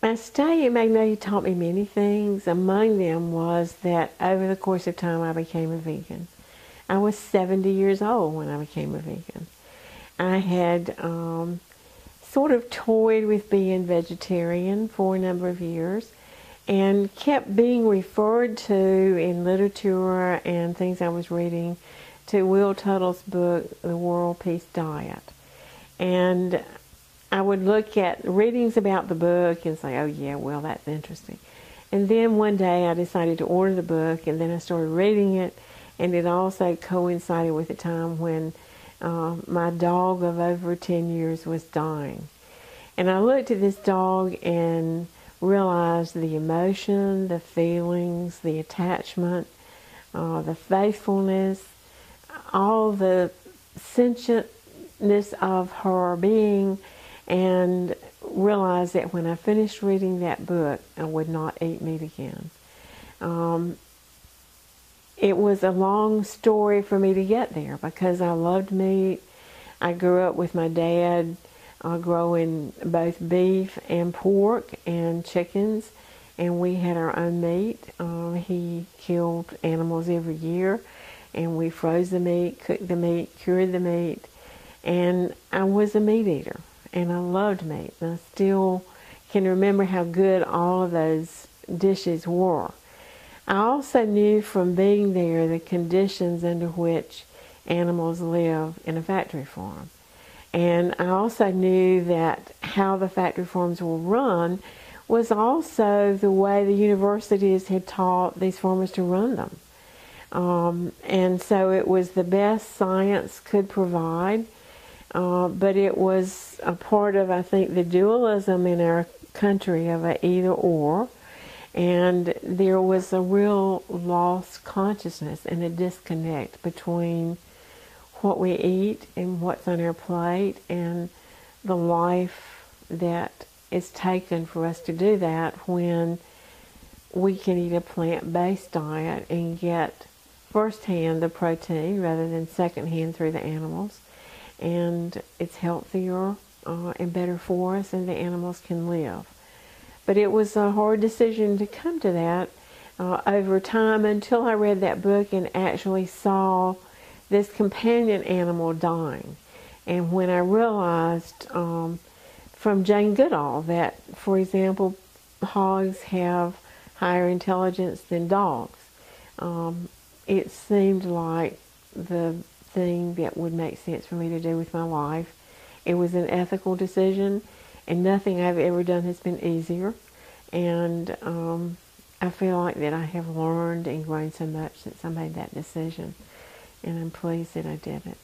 My stay at Magnolia taught me many things. Among them was that over the course of time I became a vegan. I was 70 years old when I became a vegan. I had sort of toyed with being vegetarian for a number of years and kept being referred to in literature and things I was reading to Will Tuttle's book, The World Peace Diet. And I would look at readings about the book and say, oh yeah, well, that's interesting. And then one day I decided to order the book, and then I started reading it, and it also coincided with the time when my dog of over 10 years was dying. And I looked at this dog and realized the emotion, the feelings, the attachment, the faithfulness, all the sentientness of her being, and realized that when I finished reading that book, I would not eat meat again. It was a long story for me to get there because I loved meat. I grew up with my dad growing both beef and pork and chickens, and we had our own meat. He killed animals every year, and we froze the meat, cooked the meat, cured the meat, and I was a meat eater, and I loved meat. And I still can remember how good all of those dishes were. I also knew from being there the conditions under which animals live in a factory farm. And I also knew that how the factory farms were run was also the way the universities had taught these farmers to run them. And so it was the best science could provide, but it was a part of, I think, the dualism in our country of a either or. And there was a real lost consciousness and a disconnect between what we eat and what's on our plate and the life that is taken for us to do that when we can eat a plant-based diet and get firsthand the protein rather than secondhand through the animals. And it's healthier and better for us, and the animals can live. But it was a hard decision to come to that over time until I read that book and actually saw this companion animal dying. And when I realized from Jane Goodall that, for example, hogs have higher intelligence than dogs, it seemed like the thing that would make sense for me to do with my life. It was an ethical decision, and nothing I've ever done has been easier. And I feel like that I have learned and grown so much since I made that decision, and I'm pleased that I did it.